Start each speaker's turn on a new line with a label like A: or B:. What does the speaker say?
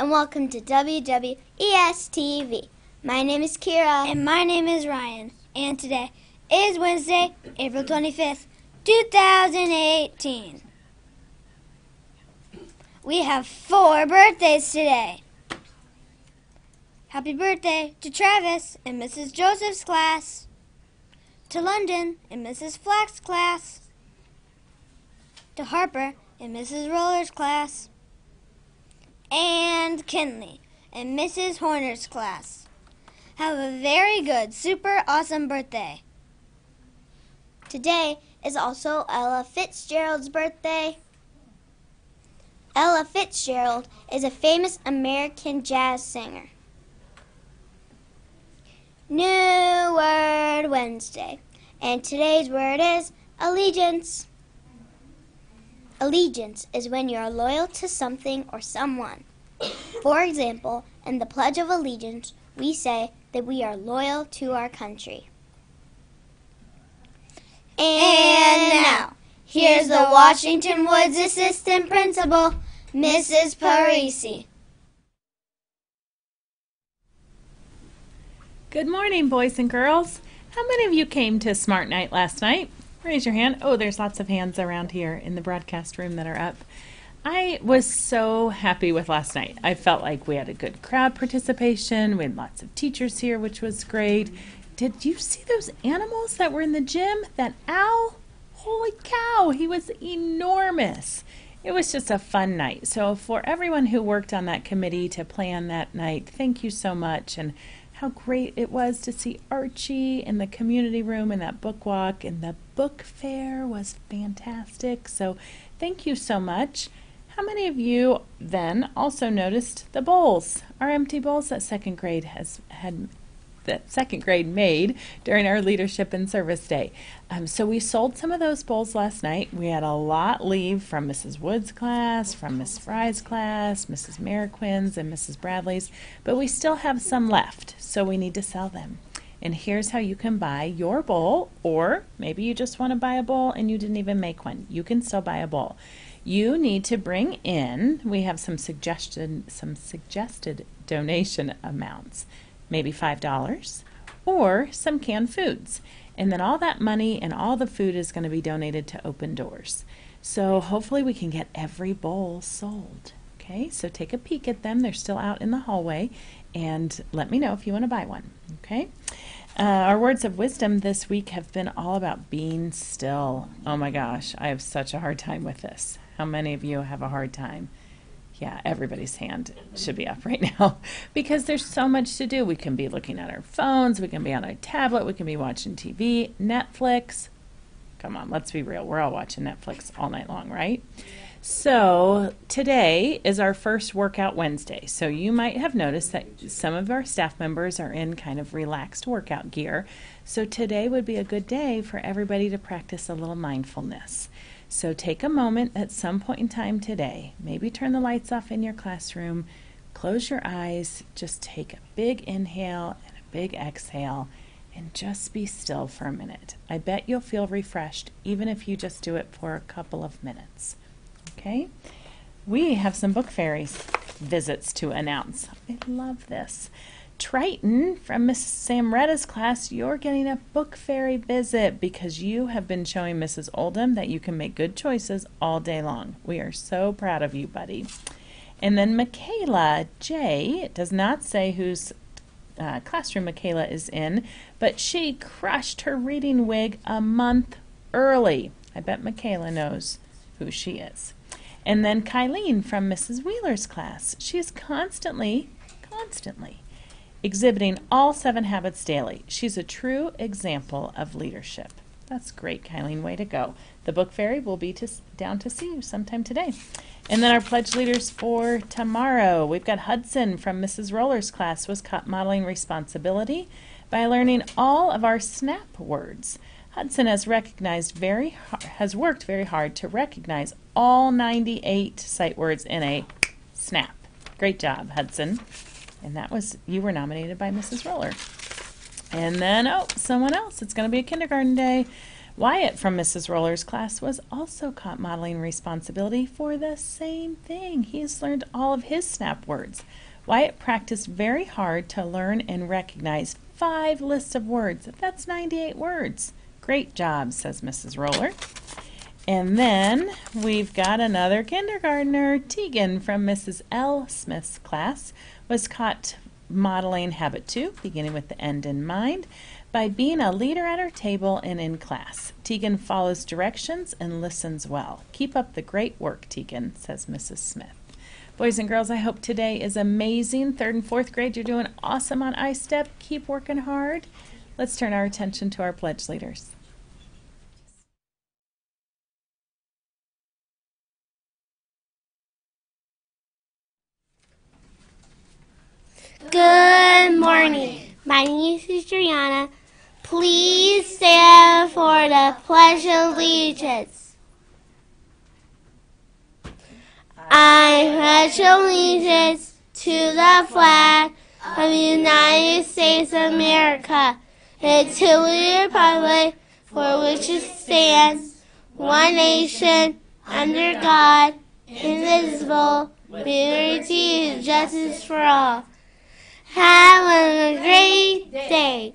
A: and welcome to WWES TV. My name is Kira.
B: And my name is Ryan. And today is Wednesday, April 25th, 2018. We have 4 birthdays today. Happy birthday to Travis in Mrs. Joseph's class, to London in Mrs. Flack's class, to Harper in Mrs. Roller's class, and Kinley in Mrs. Horner's class. Have a very good, super awesome birthday.
A: Today is also Ella Fitzgerald's birthday. Ella Fitzgerald is a famous American jazz singer. New Word Wednesday, and today's word is allegiance. Allegiance is when you are loyal to something or someone. For example, in the Pledge of Allegiance, we say that we are loyal to our country. And now, here's the Washington Woods Assistant Principal, Mrs. Parisi.
C: Good morning, boys and girls. How many of you came to Smart Night last night? Raise your hand. Oh, there's lots of hands around here in the broadcast room that are up. I was so happy with last night. I felt like we had a good crowd participation. We had lots of teachers here, which was great. Did you see those animals that were in the gym? That owl? Holy cow, he was enormous. It was just a fun night. So for everyone who worked on that committee to plan that night, thank you so much. And how great it was to see Archie in the community room and that book walk, and the book fair was fantastic. So thank you so much. How many of you then also noticed the bowls, our empty bowls that second grade made during our leadership and service day? So we sold some of those bowls last night. We had a lot leave from Mrs. Wood's class, from Miss Fry's class, Mrs. Mariquin's, and Mrs. Bradley's, but we still have some left, so we need to sell them. And here's how you can buy your bowl, or maybe you just want to buy a bowl and you didn't even make one. You can still buy a bowl. You need to bring in, we have some suggested donation amounts, maybe $5, or some canned foods. And then all that money and all the food is going to be donated to Open Doors. So hopefully we can get every bowl sold. Okay, so take a peek at them. They're still out in the hallway, and let me know if you want to buy one. Okay. Our words of wisdom this week have been all about being still. Oh my gosh, I have such a hard time with this. How many of you have a hard time? Yeah, everybody's hand should be up right now because there's so much to do. We can be looking at our phones, we can be on our tablet, we can be watching TV, Netflix. Come on, let's be real. We're all watching Netflix all night long, right? So today is our first Workout Wednesday. So you might have noticed that some of our staff members are in kind of relaxed workout gear. So today would be a good day for everybody to practice a little mindfulness. So take a moment at some point in time today, maybe turn the lights off in your classroom, close your eyes, just take a big inhale and a big exhale, and just be still for a minute. I bet you'll feel refreshed even if you just do it for a couple of minutes. Okay? We have some book fairies visits to announce. I love this. Triton from Miss Samretta's class, you're getting a book fairy visit because you have been showing Mrs. Oldham that you can make good choices all day long. We are so proud of you, buddy. And then Michaela J. It does not say whose classroom Michaela is in, but she crushed her reading wig a month early. I bet Michaela knows who she is. And then Kylene from Mrs. Wheeler's class. She is constantly exhibiting all 7 habits daily. She's a true example of leadership. That's great, Kylene. Way to go. The book fairy will be down to see you sometime today. And then our pledge leaders for tomorrow. We've got Hudson from Mrs. Roller's class was caught modeling responsibility by learning all of our SNAP words. Hudson has worked very hard to recognize all 98 sight words in a SNAP. Great job, Hudson. And you were nominated by Mrs. Roller. And then, someone else. It's going to be a kindergarten day. Wyatt from Mrs. Roller's class was also caught modeling responsibility for the same thing. He has learned all of his snap words. Wyatt practiced very hard to learn and recognize 5 lists of words. That's 98 words. Great job, says Mrs. Roller. And then we've got another kindergartner. Tegan from Mrs. L. Smith's class was caught modeling habit 2, beginning with the end in mind, by being a leader at her table and in class. Tegan follows directions and listens well. Keep up the great work, Tegan, says Mrs. Smith. Boys and girls, I hope today is amazing. 3rd and 4th grade, you're doing awesome on I-STEP. Keep working hard. Let's turn our attention to our pledge leaders.
D: Good morning. My name is Juliana. Please stand for the Pledge of Allegiance. I pledge allegiance to the flag of the United States of America and to the republic for which it stands, one nation, under God, indivisible, with liberty and justice for all. Have a great day.